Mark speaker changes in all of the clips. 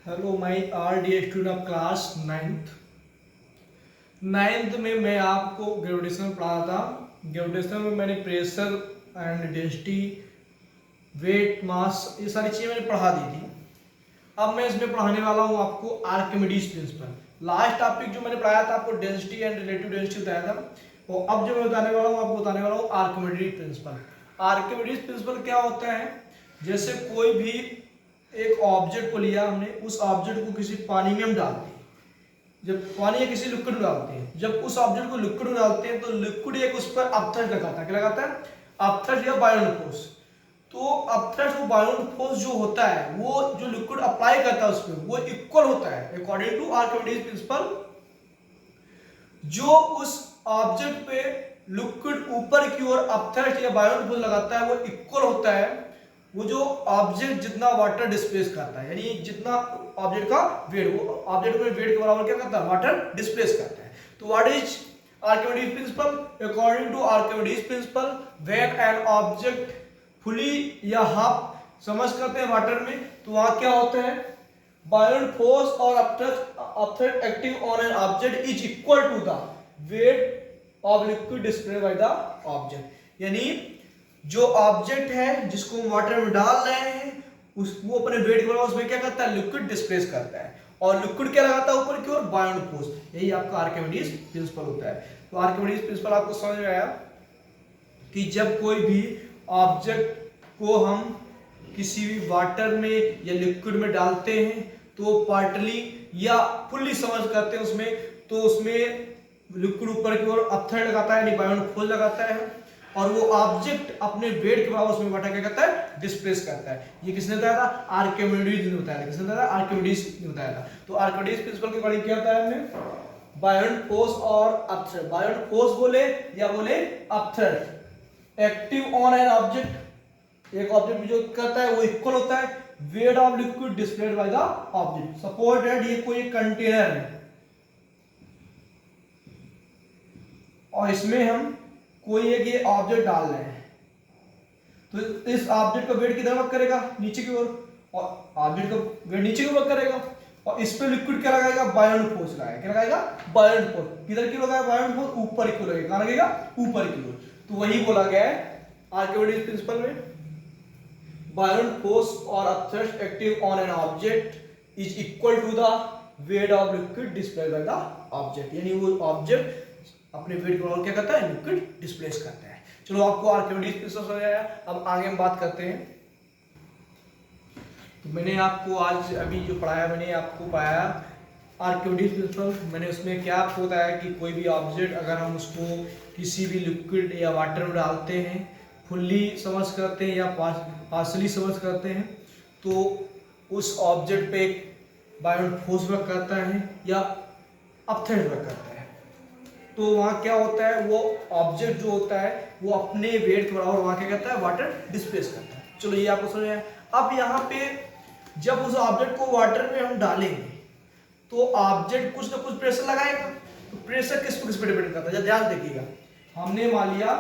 Speaker 1: Hello my R dear student of class ninth में मैं आपको ग्रेविटेशन पढ़ा था। ग्रेविटेशन में मैंने प्रेशर एंड डेंसिटी, वेट, मास, ये सारी चीज़ें मैंने पढ़ा दी थी। अब मैं इसमें पढ़ाने वाला हूँ आपको आर्किमिडीज प्रिंसिपल। लास्ट टॉपिक जो मैंने पढ़ाया था आपको डेंसिटी एंड रिलेटिव डेंसिटी बताया था, तो अब जो मैं बताने वाला हूँ आपको बताने वाला हूँ आर्किमिडीज प्रिंसिपल। आर्किमिडीज प्रिंसिपल क्या होता है? जैसे कोई भी एक ऑब्जेक्ट को लिया हमने, उस ऑब्जेक्ट को किसी पानी में हम डालते हैं, जब पानी या किसी लिक्विड में डालते हैं, जब उस ऑब्जेक्ट को लिक्विड में डालते हैं तो लिक्विड एक उस पर अपथ्रस्ट लगाता है। क्या लगाता है? अपथ्रस्ट या बायोन फोर्स। तो अपथ्रस्ट वो बायोन फोर्स जो होता है, वो जो लिक्विड अप्लाई करता है उस पर, वो इक्वल होता है अकॉर्डिंग टू आर्किमिडीज प्रिंसिपल। जो उस ऑब्जेक्ट पे लिक्विड ऊपर की ओर अपथ्रस्ट या बायोन फोर्स लगाता है, वो इक्वल होता है वो जो ऑब्जेक्ट जितना वाटर डिस्प्लेस करता है, यानी जितना ऑब्जेक्ट का वेट, वो ऑब्जेक्ट में वेट के बराबर क्या करता है? वाटर डिस्प्लेस करता है। तो what is Archimedes principle? According to Archimedes principle, when an object fully या हाफ समझ करते हैं वाटर में, तो वहां क्या होता है? बायोन फोर्स और upthrust acting on an object is equal to the weight of liquid displace by the object. यानी जो ऑब्जेक्ट है जिसको हम वाटर में डाल रहे हैं, वो अपने वेट के बराबर उसमें क्या करता है? लिक्विड डिस्प्लेस करता है। और लिक्विड क्या लगाता है ऊपर की ओर? बायोन फोर्स। यही आपका आर्किमिडीज प्रिंसिपल होता है। तो आर्किमिडीज प्रिंसिपल आपको समझ में आया कि जब कोई भी ऑब्जेक्ट को हम किसी भी वाटर में या लिक्विड में डालते हैं तो पार्टली या फुल्ली समझ करते हैं उसमें, तो उसमें लिक्विड ऊपर की ओर अपथ्रस्ट लगाता है यानी बायोन फोर्स लगाता है, और वो ऑब्जेक्ट अपने वेट के बराबर उसमें वाटर क्या करता है? डिस्प्लेस करता है। ये किसने बताया था? आर्किमिडीज ने बताया था। किसने बताया था? आर्किमिडीज ने बताया था। तो आर्किमिडीज प्रिंसिपल के अकॉर्डिंग क्या होता है? हमने बायोन फोर्स और अपथ्रस्ट, बायोन फोर्स बोले या बोले upthrust active on an object, एक ऑब्जेक्ट में जो करता है वो इक्वल होता है wait of liquid displayed bye the object. Suppose that ये कोई कंटेनर है और इसमें हम कोई एक ये ऑब्जेक्ट डाल रहे हैं, तो इस ऑब्जेक्ट का वेट किधर वर्क करेगा? नीचे की ओर, और ऑब्जेक्ट का वेट नीचे की ओर वर्क करेगा, और इस पे लिक्विड क्या लगाएगा? बायोन फोर्स लगाएगा। क्या लगाएगा? बायोन फोर्स। किधर की लगाएगा बायोन फोर्स? ऊपर की ओर लगेगा। कहां लगेगा? ऊपर की ओर। तो वही बोला गया है आर्किमिडीज प्रिंसिपल में, बायोन फोर्स और upthrust active on an object is equal to the weight of liquid displaced by the object. यानी वो ऑब्जेक्ट अपने वेट के बराबर क्या करता है? लिक्विड डिस्प्लेस करता है। चलो आपको आर्किमिडीज प्रिंसिपल समझ आया। अब आगे हम बात करते हैं। तो मैंने आपको आज अभी जो पढ़ाया, मैंने आपको पढ़ाया आर्किमिडीज प्रिंसिपल। मैंने उसमें क्या आपको बताया कि कोई भी ऑब्जेक्ट अगर हम उसको किसी भी लिक्विड या वाटर में डालते हैं, फुल्ली समझ करते हैं या पार्शली समझ करते हैं, तो उस ऑब्जेक्ट पे बायोन फोर्स वर्क करता है या अपथ्रस्ट वर्क करता है। तो वहाँ क्या होता है? वो ऑब्जेक्ट जो होता है वो अपने वेट के बराबर वहाँ क्या करता है? वाटर डिस्प्लेस करता है। चलो ये आपको समझ आया। अब यहाँ पे जब उस ऑब्जेक्ट को वाटर में हम डालेंगे तो ऑब्जेक्ट कुछ ना कुछ प्रेशर लगाएगा। तो प्रेशर किस पे डिपेंड करता है? ध्यान देखिएगा, हमने मान लिया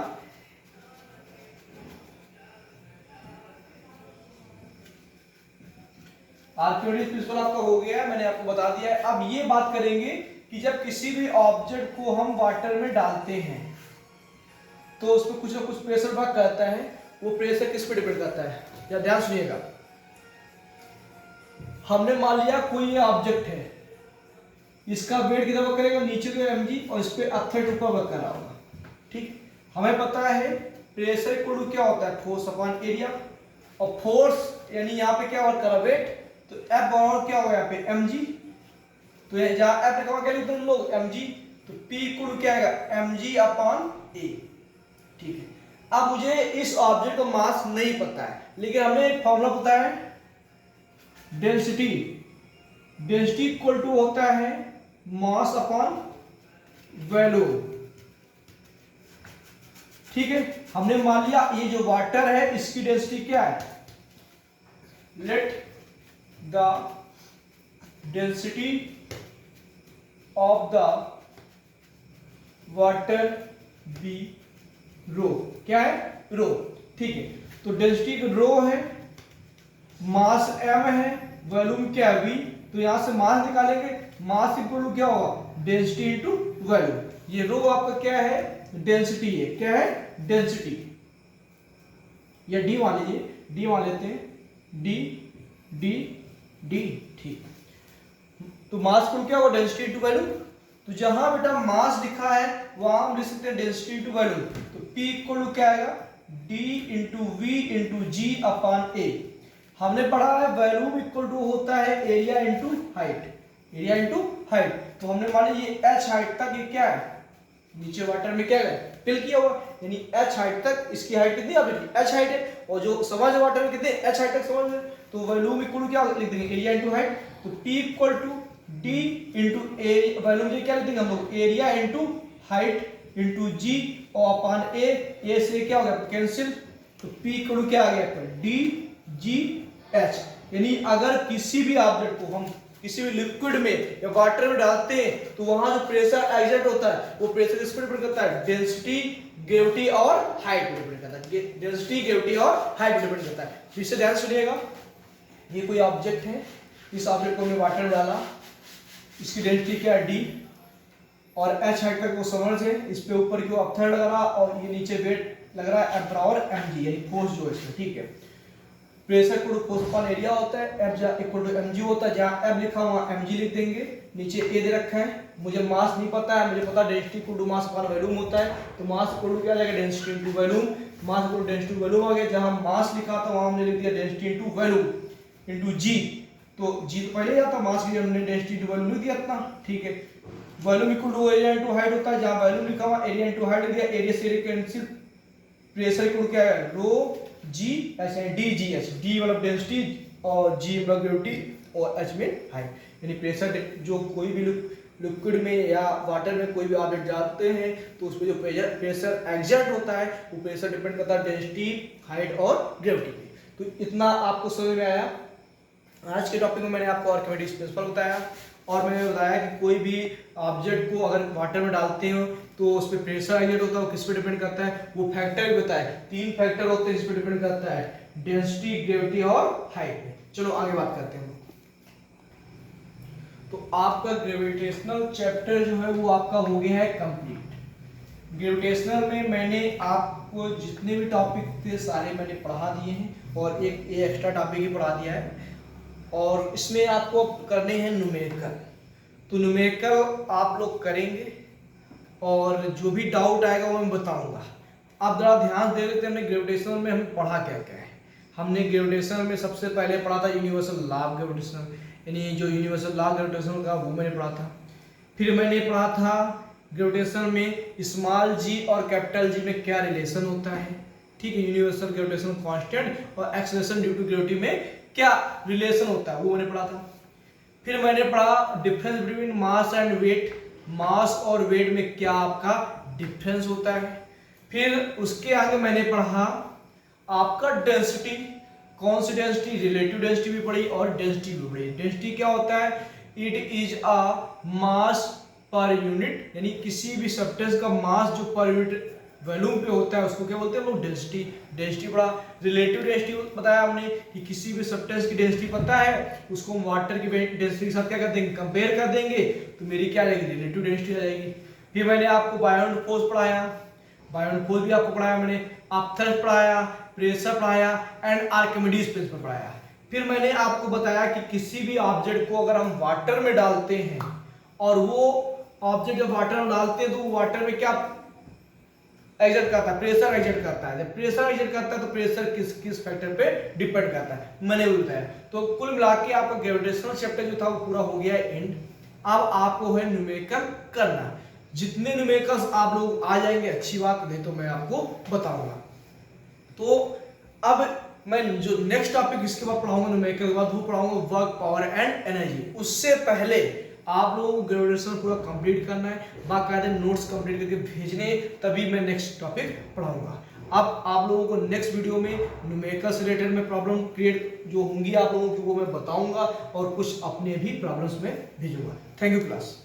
Speaker 1: आर्किमिडीज प्रिंसिपल आपका हो गया, मैंने आपको बता दिया है। अब ये बात करेंगे कि जब किसी भी ऑब्जेक्ट को हम वाटर में डालते हैं तो उसमें कुछ ना कुछ प्रेशर वर्क करता है। वो प्रेशर किस पे डिपेंड करता है? या ध्यान सुनिएगा, हमने मान लिया कोई ये ऑब्जेक्ट है, इसका वेट कितना वर्क करेगा? नीचे तो mg, और इस पे अपथ्रस्ट ऊपर वर्क कर रहा होगा। ठीक, हमें पता है प्रेशर इक्वल टू क्या होता है? Force upon area. और फोर्स यानी यहाँ पे क्या वर्क कर रहा है? वेट। तो F बराबर क्या होगा यहाँ पे? mg। तो जहाँ F लिखा हुआ क्या लिखते हैं हम लोग? mg। तो P इक्वल टू क्या आएगा? mg upon a। ठीक है, अब मुझे इस ऑब्जेक्ट का मास नहीं पता है, लेकिन हमने एक फॉर्मूला पता है, डेंसिटी। डेंसिटी इक्वल टू होता है मास अपॉन वॉल्यूम। ठीक है, हमने मान लिया ये जो वाटर है इसकी डेंसिटी क्या है? Let the density of the water be rho. क्या है? रो। ठीक है, तो डेंसिटी रो है, मास m है, वॉल्यूम क्या है? v। तो यहाँ से मास निकालेंगे, मास इक्वल टू क्या होगा, डेंसिटी इनटू वॉल्यूम। ये रो आपका क्या है, डेंसिटी है, क्या है, डेंसिटी, या डी मान लीजिए, डी मान लेते हैं, डी डी डी, ठीक। तो मास इक्वल क्या होगा, डेंसिटी इनटू वॉल्यूम। तो जहां बेटा मास लिखा है वहां हम लिख सकते हैं डेंसिटी इनटू वॉल्यूम। तो P इक्वल टू क्या आएगा, D into V into G upon A. हमने पढ़ा है वॉल्यूम इक्वल टू होता है area into height, area into height. तो हमने मान लीजिए h हाइट तक ये क्या है, नीचे वाटर में क्या है, फिल किया हुआ, यानी h हाइट तक, इसकी हाइट कितनी है, h हाइट है, और जो समझ वाटर में कितने h हाइट तक समझ है। तो वॉल्यूम इक्वल टू क्या लिख देंगे, एरिया इंटू हाइट। तो P equal to D into A, volume क्या लिख देंगे हम लोग, area into height into g और अपॉन ए से क्या हो गया कैंसिल। तो P इक्वल टू क्या आ गया, डी जी एच। यानी अगर किसी भी ऑब्जेक्ट को हम किसी भी लिक्विड में या वाटर में डालते हैं तो वहां जो प्रेशर एक्सर्ट होता है वो प्रेशर किस पर डिपेंड करता है, डेंसिटी, ग्रेविटी और हाइट पर डिपेंड करता है, डेंसिटी, ग्रेविटी और हाइट पर डिपेंड करता है। फिर से ध्यान सुनिएगा, ये कोई ऑब्जेक्ट है, इस ऑब्जेक्ट को हमने वाटर में डाला, इसकी डेंसिटी क्या है, डी, और h हाइट तक वो सबमर्ज है, इस पे ऊपर की ओर अपथर्ड लग रहा और ये नीचे वेट लग रहा है, एफ बराबर mg, यानी फोर्स जो है इसमें, ठीक है। Pressure equal to force upon area होता है, F इक्वल टू mg होता है, जहां F लिखा हुआ mg लिख देंगे, नीचे a दे रखा है। मुझे मास नहीं पता है, मुझे पता density equal to mass upon volume होता है, तो मास इक्वल टू क्या आ जाएगा, density into volume. Mass equal to density volume आ गया, जहां मास लिखा था वहां हमने लिख दिया density into volume into G. तो जी तो पहले ही आता, मास की हमने डेंसिटी इनटू वॉल्यूम लिख दिया इतना, ठीक है। Volume equal to area into height होता है, जहां वॉल्यूम लिखा हुआ एरिया इनटू हाइट दिया, एरिया से एरिया कैंसिल। प्रेशर इक्वल क्या है, रो जी ऐसे डी जी एच, डी मतलब डेंसिटी और जी मतलब ग्रेविटी और एच में हाइट। यानी प्रेशर जो कोई भी लिक्विड में या वाटर में कोई भी ऑब्जेक्ट जाते हैं तो उस पर जो प्रेशर एक्सर्ट होता है वो प्रेशर डिपेंड करता है डेंसिटी, हाइट और ग्रेविटी पे। तो इतना आपको समझ में आया। आज के टॉपिक में मैंने आपको आर्किमिडीज प्रिंसिपल बताया और मैंने बताया कि कोई भी ऑब्जेक्ट को अगर वाटर में डालते हो तो उस पर प्रेशर एक्सर्ट होता है, वो किस पे डिपेंड करता है, वो फैक्टर भी बताया, 3 फैक्टर होते हैं जिस पे डिपेंड करता है, डेंसिटी, ग्रेविटी और हाइट। चलो आगे बात करते हैं। तो आपका ग्रेविटेशनल चैप्टर जो है वो आपका हो गया है कंप्लीट। ग्रेविटेशनल में मैंने आपको जितने भी टॉपिक थे सारे मैंने पढ़ा दिए हैं और एक एक्स्ट्रा टॉपिक ही पढ़ा दिया है, और इसमें आपको करने हैं न्यूमेरिकल। तो न्यूमेरिकल आप लोग करेंगे और जो भी डाउट आएगा वो मैं बताऊंगा। आप जरा ध्यान दे लेते हैं, हमने ग्रेविटेशनल में हमें पढ़ा क्या क्या है। हमने ग्रेविटेशनल में सबसे पहले पढ़ा था यूनिवर्सल लॉ ऑफ ग्रेविटेशन, यानी जो यूनिवर्सल लॉ ऑफ ग्रेविटेशन का वो मैंने पढ़ा था। फिर मैंने पढ़ा था ग्रेविटेशन में स्मॉल जी और कैपिटल जी में क्या रिलेशन होता है, ठीक है। यूनिवर्सल ग्रेविटेशन कांस्टेंट और एक्सेलरेशन ड्यू टू ग्रेविटी में क्या रिलेशन होता है वो मैंने पढ़ा था। फिर मैंने पढ़ा difference between mass and weight, mass और वेट में क्या आपका डिफरेंस होता है। फिर उसके आगे मैंने पढ़ा आपका डेंसिटी, कौन सी डेंसिटी, रिलेटिव डेंसिटी भी पढ़ी और डेंसिटी भी पढ़ी। डेंसिटी क्या होता है, it is a mass per unit, यानी किसी भी सब्सटेंस का मास जो पर यूनिट वॉल्यूम पे होता है उसको क्या बोलते हैं हम लोग, डेंसिटी। डेंसिटी पढ़ा। रिलेटिव डेंसिटी बताया हमने कि किसी भी सब्सटेंस की डेंसिटी पता है उसको हम वाटर की डेंसिटी के साथ क्या कर देंगे, कंपेयर कर देंगे, तो मेरी क्या आ जाएगी, रिलेटिव डेंसिटी आ जाएगी। फिर मैंने आपको बायोंड फोर्स पढ़ाया, बायोंड फोर्स भी आपको पढ़ाया मैंने, अपथर्स्ट पढ़ाया, प्रेशर पढ़ाया एंड आर्किमिडीज प्रिंसिपल पढ़ाया। फिर मैंने आपको बताया कि किसी भी ऑब्जेक्ट को अगर हम वाटर में डालते हैं और वो ऑब्जेक्ट जब वाटर में डालते हैं तो वाटर में क्या एक्सर्ट करता है, प्रेशर एक्सर्ट करता है। जब प्रेशर एक्सर्ट करता है तो प्रेशर किस किस फैक्टर पे डिपेंड करता है, मैंने भी बताया। तो कुल मिला के आपका ग्रेविटेशनल चैप्टर जो था वो पूरा हो गया है एंड। अब आपको है न्यूमेरिकल करना। जितने न्यूमेरिकल्स आप लोग आ जाएंगे अच्छी बात, नहीं तो मैं आपको बताऊंगा। तो अब मैं जो नेक्स्ट टॉपिक इसके बाद पढ़ाऊंगा न्यूमेरिकल के बाद, वो पढ़ाऊंगा वर्क, पावर एंड एनर्जी। उससे पहले आप लोगों को ग्रेविटेशन पूरा कंप्लीट करना है, बाकायदे नोट्स कंप्लीट करके भेजने, तभी मैं नेक्स्ट टॉपिक पढ़ाऊंगा। अब आप लोगों को नेक्स्ट वीडियो में न्यूमेरिकल से रिलेटेड में प्रॉब्लम क्रिएट जो होंगी आप लोगों की वो मैं बताऊंगा और कुछ अपने भी प्रॉब्लम्स में भेजूंगा। Thank you class.